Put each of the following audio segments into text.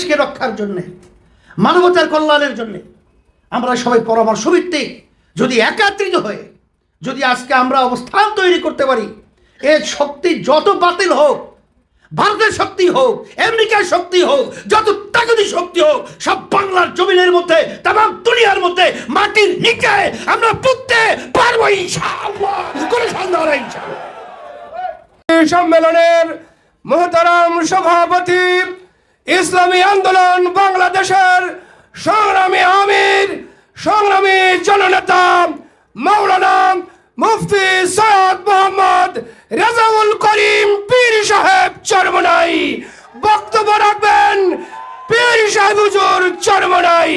দেশকে রক্ষার জন্যে, মানবতার কল্যাণের জন্যে আমরা সবাই পরামর্শ ভিত্তিক যদি একত্রিত হয়ে যদি আজকে আমরা অবস্থান তৈরি করতে পারি, এর শক্তি যত বাতিল হোক, ভারতের শক্তি হোক, আমেরিকার শক্তি হোক, যত তাগতি শক্তি হোক, সব বাংলার জমিনের মধ্যে, তাম দুনিয়ার মধ্যে, মাটির নিচে আমরা পুঁততে পারবো ইনশাআল্লাহ, কোনো সন্দেহ নেই ইনশাআল্লাহ। সম্মেলনের মুহতারাম সভাপতি, ইসলামী আন্দোলন বাংলাদেশের সংগ্রামী আমির, সংগ্রামী জননেতা মাওলানা মুফতি সৈয়দ মোহাম্মদ রেজাউল করিম পীর সাহেব চরমনাই বক্তব্য রাখবেন। পীর সাহেব হুজুর চরমনাই।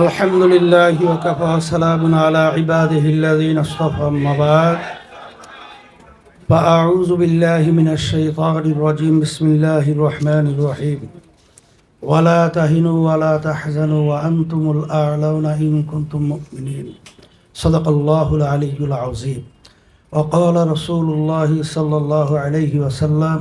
আলহামদুলিল্লাহি ওয়া কাফা, সালামুন আলা ইবাদিহি আল্লাযীনা ইসতাফা, আম্মা বা'দ। ফাআউযু বিল্লাহি মিনাশ শাইতানির রাজীম। বিসমিল্লাহির রহমানির রহিম। ওয়ালা তাহিনু ওয়ালা তাহজানু ওয়া আনতুমুল আ'লাউনা ইন কুনতুম মুমিনিন। সাদাকাল্লাহুল আলিয়্যুল আযীম। ওয়া ক্বালা রাসূলুল্লাহি সাল্লাল্লাহু আলাইহি ওয়াসাল্লাম,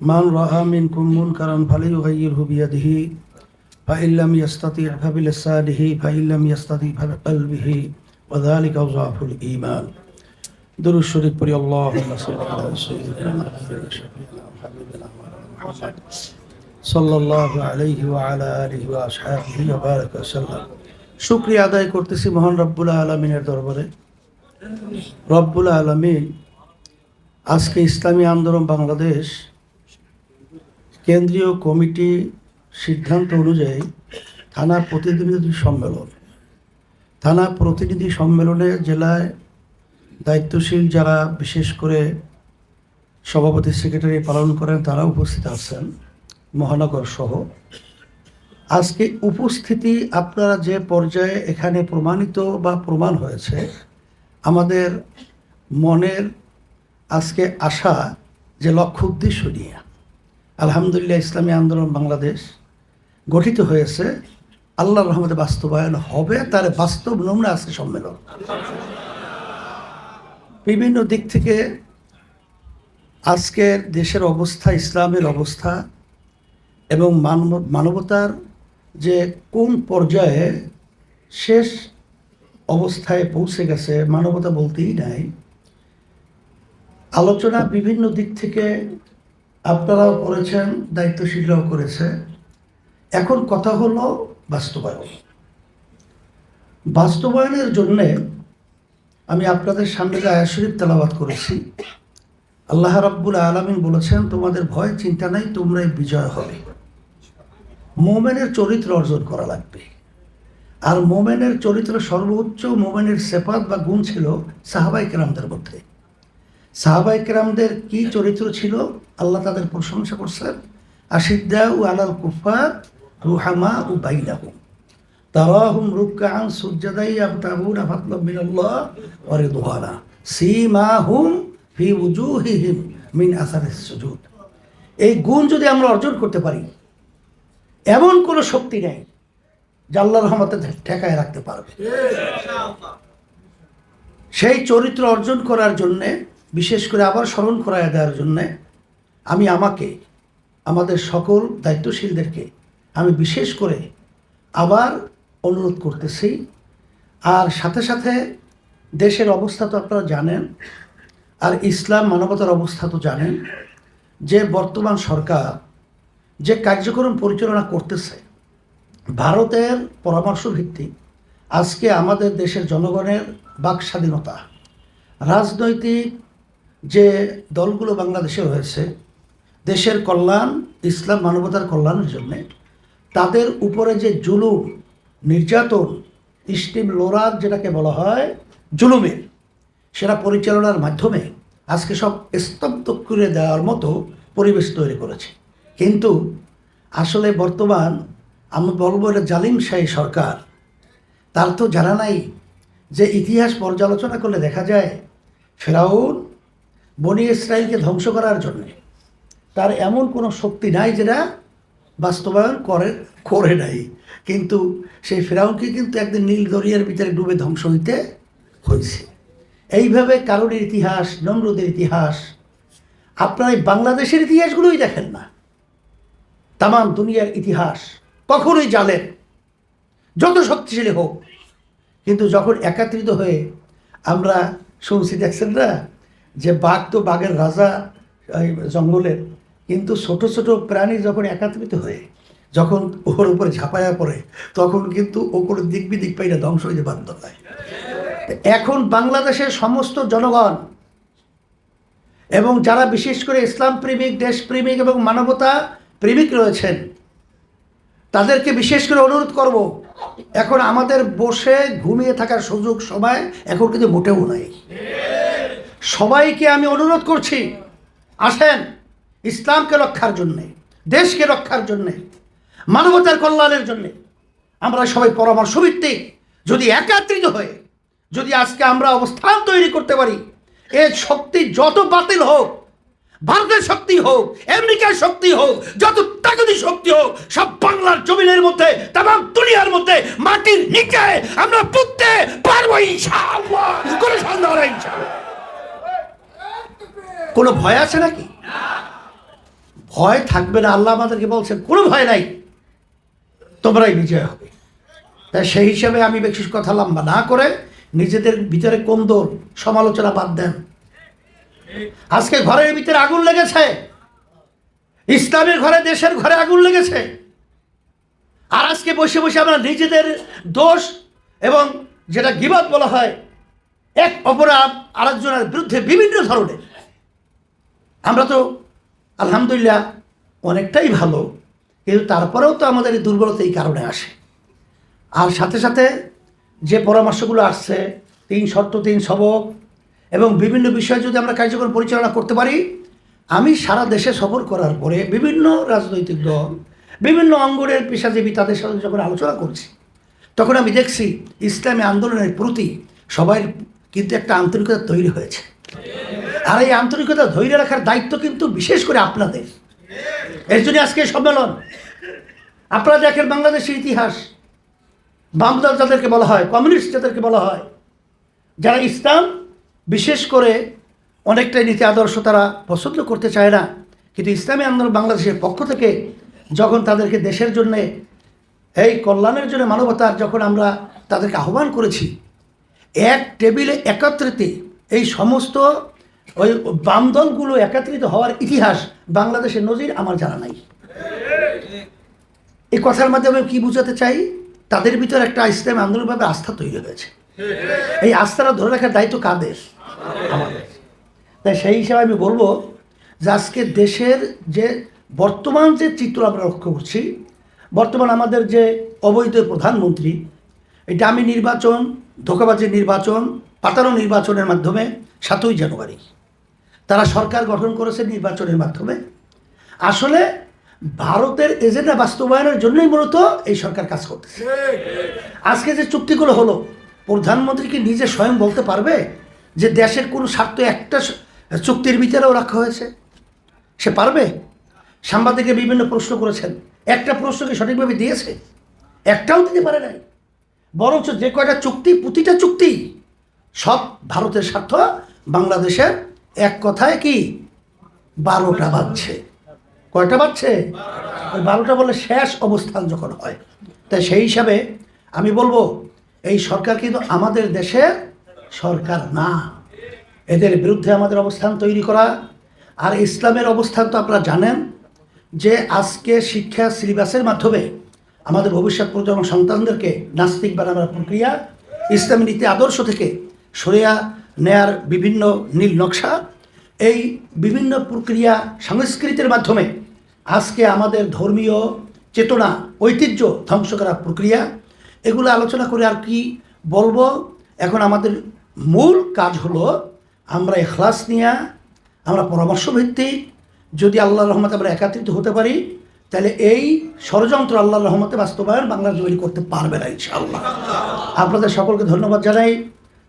মান রাআ মিনকুম মুনকারান ফালিয়ুগাইয়িরহু বিয়াদিহি فإن لم يستطع فبلسانه فإن لم يستطع فبقلبه وذلك ضعف الإيمان। درود شريف পড়ি। اللهم صل على سيدنا محمد صلى الله عليه وعلى آله وأصحابه وبارك وسلم। শুকরিয়া আদায় করতেছি মহান রব্বুল আলামিনের দরবারে। রব্বুল আলামিন আজকে ইসলামী আন্দোলন বাংলাদেশ কেন্দ্রীয় কমিটি সিদ্ধান্ত অনুযায়ী থানা প্রতিনিধি সম্মেলনে জেলায় দায়িত্বশীল যারা, বিশেষ করে সভাপতি সেক্রেটারি পালন করেন, তারা উপস্থিত আছেন, মহানগর সহ। আজকে উপস্থিতি আপনারা যে পর্যায়ে এখানে প্রমাণিত বা প্রমাণ হয়েছে, আমাদের মনের আজকে আশা যে লক্ষ্য উদ্দেশ্য নিয়ে আলহামদুলিল্লাহ ইসলামী আন্দোলন বাংলাদেশ গঠিত হয়েছে, আল্লাহর রহমতে বাস্তবায়ন হবে, তার বাস্তব নমুনা আজকে সম্মেলন। বিভিন্ন দিক থেকে আজকের দেশের অবস্থা, ইসলামের অবস্থা এবং মানবতার যে কোন পর্যায়ে শেষ অবস্থায় পৌঁছে গেছে, মানবতা বলতেই নাই, আলোচনা বিভিন্ন দিক থেকে আপনারাও করেছেন, দায়িত্বশীলরাও করেছে। এখন কথা হলো বাস্তবায়নের জন্যে আমি আপনাদের সামনে যে আয়াত শরীফ তেলাওয়াত করেছি, আল্লাহ রাব্বুল আলামিন বলেছেন, তোমাদের ভয় চিন্তা নাই, তোমরাই বিজয় হবে। মোমেনের চরিত্র অর্জন করা লাগবে। আর মোমেনের চরিত্র সর্বোচ্চ মোমেনের সেফাত বা গুণ ছিল সাহাবায়ে কেরামদের মধ্যে। সাহাবায়ে কেরামদের কি চরিত্র ছিল, আল্লাহ তাদের প্রশংসা করছেন। আশিদ্দাউ আলাল কুফার রুহামাউ বাইনাহুম তারাহুম রুকআন সুজদান ইয়াবতাগুনা ফাদলাম মিনাল্লাহ ওয়া রিদওয়ানা সীমাহুম ফি উজুহিহিম মিন আসারিস সুজুদ। এই গুণ যদি আমরা অর্জন করতে পারি, এমন কোনো শক্তি নেই যা আল্লাহর রহমতে ঠেকায় রাখতে পারবে। সেই চরিত্র অর্জন করার জন্যে, বিশেষ করে আবার স্মরণ করায় দেওয়ার জন্যে আমি আমাদের সকল দায়িত্বশীলদেরকে আমি বিশেষ করে আবার অনুরোধ করতেছি। আর সাথে সাথে দেশের অবস্থা তো আপনারা জানেন, আর ইসলাম মানবতার অবস্থা তো জানেন, যে বর্তমান সরকার যে কার্যক্রম পরিচালনা করতেছে ভারতের পরামর্শ ভিত্তিক, আজকে আমাদের দেশের জনগণের বাক স্বাধীনতা, রাজনৈতিক যে দলগুলো বাংলাদেশে রয়েছে, দেশের কল্যাণ, ইসলাম মানবতার কল্যাণের জন্যে তাদের উপরে যে জুলুম, নির্যাতন, স্টিম লোরার যেটাকে বলা হয় জুলুমের, সেটা পরিচালনার মাধ্যমে আজকে সব স্তব্ধ করে দেওয়ার মতো পরিবেশ তৈরি করেছে। কিন্তু আসলে বর্তমান আমি বলবো এটা জালিমশাহী সরকার। তার তো জানা নাই যে ইতিহাস পর্যালোচনা করলে দেখা যায় ফেরাউন বনি ইসরাইলকে ধ্বংস করার জন্যে তার এমন কোনো শক্তি নাই যেটা বাস্তবায়ন করে নাই, কিন্তু সেই ফেরাউনকে কিন্তু একদিন নীল দরিয়ার ভিতরে ডুবে ধ্বংস হইতে হয়েছে। এইভাবে কারণের ইতিহাস, নমরুদের ইতিহাস, আপনারা এই বাংলাদেশের ইতিহাসগুলোই দেখেন না, তাম দুনিয়ার ইতিহাস কখনোই জানেন যত শক্তিশালী হোক, কিন্তু যখন একত্রিত হয়ে আমরা শুনছি, দেখছেন না যে বাঘ তো বাঘের রাজা এই জঙ্গলের, কিন্তু ছোট ছোট প্রাণী যখন একত্রিত হয়ে যখন ওর উপরে ঝাঁপায়া পড়ে, তখন কিন্তু ও কোনো দিক বিদিক পাইলে ধ্বংস হইতে বাধ্য হয়। এখন বাংলাদেশের সমস্ত জনগণ এবং যারা বিশেষ করে ইসলাম প্রেমিক, দেশপ্রেমিক এবং মানবতা প্রেমিক রয়েছেন, তাদেরকে বিশেষ করে অনুরোধ করব, এখন আমাদের বসে ঘুমিয়ে থাকার সুযোগ সময় এখন কিন্তু মোটেও নাই। সবাইকে আমি অনুরোধ করছি, আসেন ইসলামকে রক্ষার জন্যে, দেশকে রক্ষার জন্যে, মানবতার কল্যাণের জন্যে আমরা সবাই পরামর্শ ভিত্তিক যদি একত্রিত হয়ে যদি আজকে আমরা অবস্থান তৈরি করতে পারি, এর শক্তি যত বাতিল হোক, ভারতের শক্তি হোক, আমেরিকার শক্তি হোক, যত তাগতি শক্তি হোক, সব বাংলার জমিনের মধ্যে, তাম দুনিয়ার মধ্যে, মাটির নিচে আমরা পুঁততে পারবো ইনশাআল্লাহ, কোনো সন্দেহ নেই ইনশাআল্লাহ। কোনো ভয় আছে নাকি? ভয় থাকবে না। আল্লাহ আমাদেরকে বলছেন কোনো ভয় নাই, তোমরাই বিজয় হবে। তাই সেই হিসাবে আমি বেশি কথা লম্বা না করে নিজেদের ভিতরে কোন্দল সমালোচনা বাদ দেন। আজকে ঘরের ভিতরে আগুন লেগেছে, ইসলামের ঘরে, দেশের ঘরে আগুন লেগেছে, আর আজকে বসে বসে আমরা নিজেদের দোষ এবং যেটা গীবত বলা হয়, এক অপরাধ আরেকজনের বিরুদ্ধে বিভিন্ন ধরনের, আমরা তো আলহামদুলিল্লাহ অনেকটাই ভালো, কিন্তু তারপরেও তো আমাদের এই দুর্বলতা এই কারণে আসে। আর সাথে সাথে যে পরামর্শগুলো আসছে, 3 শর্ত 3 সবক এবং বিভিন্ন বিষয়ে যদি আমরা কার্যক্রম পরিচালনা করতে পারি, আমি সারা দেশে সফর করার পরে বিভিন্ন রাজনৈতিক দল, বিভিন্ন অঙ্গনের পেশাজীবী তাদের সাথে যখন আলোচনা করছি, তখন আমি দেখছি ইসলামী আন্দোলনের প্রতি সবাই কিন্তু একটা আন্তরিকতা তৈরি হয়েছে। আর এই আন্তরিকতা ধৈর্য রাখার দায়িত্ব কিন্তু বিশেষ করে আপনাদের। এর জন্য আজকে সম্মেলন। আপনারা দেখেন বাংলাদেশের ইতিহাস, বামদল যাদেরকে বলা হয়, কমিউনিস্ট যাদেরকে বলা হয়, যারা ইসলাম বিশেষ করে অনেকটাই নীতি আদর্শ তারা পছন্দ করতে চায় না, কিন্তু ইসলামী আন্দোলন বাংলাদেশের পক্ষ থেকে যখন তাদেরকে দেশের জন্যে, এই কল্যাণের জন্য, মানবতার যখন আমরা তাদেরকে আহ্বান করেছি, এক টেবিলে একত্রিত এই সমস্ত ওই বাম দলগুলো একত্রিত হওয়ার ইতিহাস বাংলাদেশের নজির আমার জানা নাই। এই কথার মাধ্যমে কি বোঝাতে চাই, তাদের ভিতর একটা ইসলামী আন্দোলনভাবে আস্থা তৈরি হয়েছে। এই আস্থাটা ধরে রাখার দায়িত্ব কাদের? আমাদের। তাই সেই হিসাবে আমি বলবো যে আজকে দেশের যে বর্তমান যে চিত্র আমরা লক্ষ্য করছি, বর্তমান আমাদের যে অবৈধ প্রধানমন্ত্রী, এটা আমি নির্বাচন, ধোঁকাবাজির নির্বাচন, পাতানো নির্বাচনের মাধ্যমে 7ই জানুয়ারি তারা সরকার গঠন করেছে নির্বাচনের মাধ্যমে। আসলে ভারতের এজেন্ডা বাস্তবায়নের জন্যই মূলত এই সরকার কাজ করতেছে। আজকে যে চুক্তিগুলো হলো, প্রধানমন্ত্রী কি নিজে স্বয়ং বলতে পারবে যে দেশের কোনো স্বার্থ একটা চুক্তির ভিতরেও রাখা হয়েছে? সে পারবে? সাংবাদিকরা বিভিন্ন প্রশ্ন করেছেন, একটা প্রশ্নকে সঠিকভাবে দিয়েছে? একটাও দিতে পারে নাই। বরঞ্চ যে কয়টা চুক্তি, প্রতিটা চুক্তি সব ভারতের স্বার্থ, বাংলাদেশের এক কথায় কি 12টা বাজছে। কয়টা বাজছে? ওই 12টা বলে শেষ অবস্থান যখন হয়। তাই সেই হিসাবে আমি বলবো, এই সরকার কিন্তু আমাদের দেশের সরকার না। এদের বিরুদ্ধে আমাদের অবস্থান তৈরি করা। আর ইসলামের অবস্থান তো আপনারা জানেন যে আজকে শিক্ষা সিলেবাসের মাধ্যমে আমাদের ভবিষ্যৎ প্রজন্ম সন্তানদেরকে নাস্তিক বানানোর প্রক্রিয়া, ইসলামী নীতি আদর্শ থেকে সরিয়ে নেয়ার বিভিন্ন নীল নকশা, এই বিভিন্ন প্রক্রিয়া সংস্কৃতির মাধ্যমে আজকে আমাদের ধর্মীয় চেতনা, ঐতিহ্য ধ্বংস করার প্রক্রিয়া, এগুলো আলোচনা করে আর কি বলবো। এখন আমাদের মূল কাজ হলো আমরা ইখলাস নিয়ে, আমরা পরামর্শ ভিত্তিক যদি আল্লাহর রহমতে আমরা একত্রিত হতে পারি, তাহলে এই ষড়যন্ত্র আল্লাহর রহমতে বাস্তবায়ন বাংলার জমি করতে পারবে না ইনশাআল্লাহ। আপনাদের সকলকে ধন্যবাদ জানাই।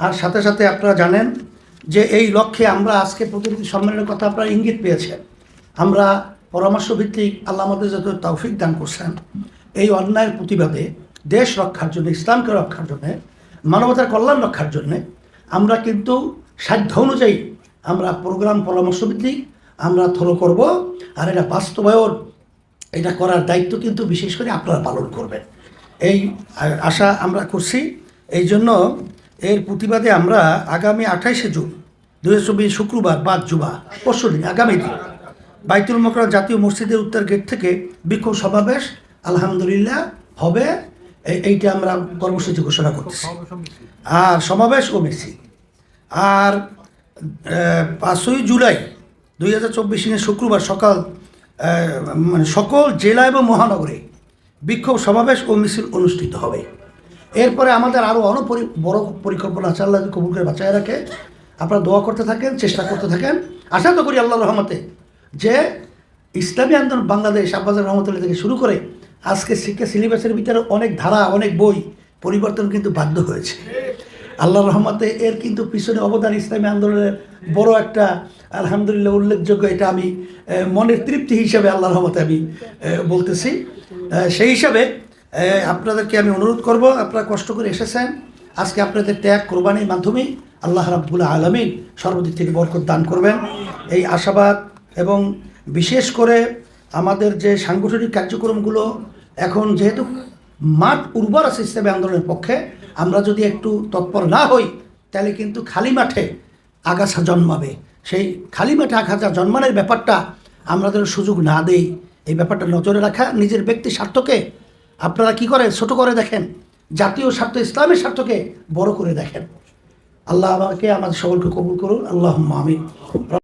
আর সাথে সাথে আপনারা জানেন যে এই লক্ষ্যে আমরা আজকে প্রতিনিধি সম্মেলনের কথা আপনারা ইঙ্গিত পেয়েছেন। আমরা পরামর্শ ভিত্তিক আল্লাহ আমাদের যত তৌফিক দান করছেন, এই অন্যায়ের প্রতিবাদে, দেশ রক্ষার জন্য, ইসলামকে রক্ষার জন্যে, মানবতার কল্যাণ রক্ষার জন্যে আমরা কিন্তু সাধ্য অনুযায়ী আমরা প্রোগ্রাম পরামর্শ ভিত্তিক আমরা ফলো করব। আর এটা বাস্তবায়ন এটা করার দায়িত্ব কিন্তু বিশেষ করে আপনারা পালন করবেন, এই আশা আমরা করছি। এই জন্য এর প্রতিবাদে আমরা আগামী 28শে জুন 2024 শুক্রবার বাদ জুমা পরশুদিন আগামী দিন বাইতুল মোকাররম জাতীয় মসজিদের উত্তর গেট থেকে বিক্ষোভ সমাবেশ আলহামদুলিল্লাহ হবে, এইটা আমরা কর্মসূচি ঘোষণা করতেছি। আর সমাবেশ ও মিছিল। আর 5ই জুলাই 2024 শুক্রবার সকাল মানে সকল জেলা এবং মহানগরে বিক্ষোভ সমাবেশ ও মিছিল অনুষ্ঠিত হবে। এরপরে আমাদের আরও বড় পরিকল্পনা আছে, আল্লাহ কবুল করে বাঁচায় রাখে। আপনারা দোয়া করতে থাকেন, চেষ্টা করতে থাকেন। আশা তো করি আল্লাহর রহমতে যে ইসলামী আন্দোলন বাংলাদেশ আব্বাস রহমতুল্লাহ থেকে শুরু করে আজকে শিক্ষা সিলেবাসের ভিতরে অনেক ধারা অনেক বই পরিবর্তন কিন্তু বাধ্য হয়েছে। আল্লাহর রহমতে এর কিন্তু পিছনে অবদান ইসলামী আন্দোলনের বড় একটা আলহামদুলিল্লাহ উল্লেখযোগ্য, এটা আমি মনের তৃপ্তি হিসাবে আল্লাহর রহমতে আমি বলতেছি। সেই হিসাবে আপনাদেরকে আমি অনুরোধ করব, আপনারা কষ্ট করে এসেছেন, আজকে আপনাদের ত্যাগ কোরবানির মাধ্যমে আল্লাহ রাব্বুল আলামিন সর্বদিক থেকে বরকত দান করবেন, এই আশাবাদ। এবং বিশেষ করে আমাদের যে সাংগঠনিক কার্যক্রমগুলো এখন যেহেতু মাঠ উর্বর আছে ইসলামী আন্দোলনের পক্ষে, আমরা যদি একটু তৎপর না হই তাহলে কিন্তু খালি মাঠে আগাছা জন্মাবে। সেই খালি মাঠে আগাছা জন্মানোর ব্যাপারটা আমরা যেন সুযোগ না দেই, এই ব্যাপারটা নজরে রাখা। নিজের ব্যক্তি স্বার্থকে আপনারা কি করেন, ছোট করে দেখেন, জাতীয় স্বার্থ ইসলামের স্বার্থকে বড় করে দেখেন। আল্লাহ আমাকে আমাদের সকলকে কবুল করুন, আল্লাহুম্মা আমিন।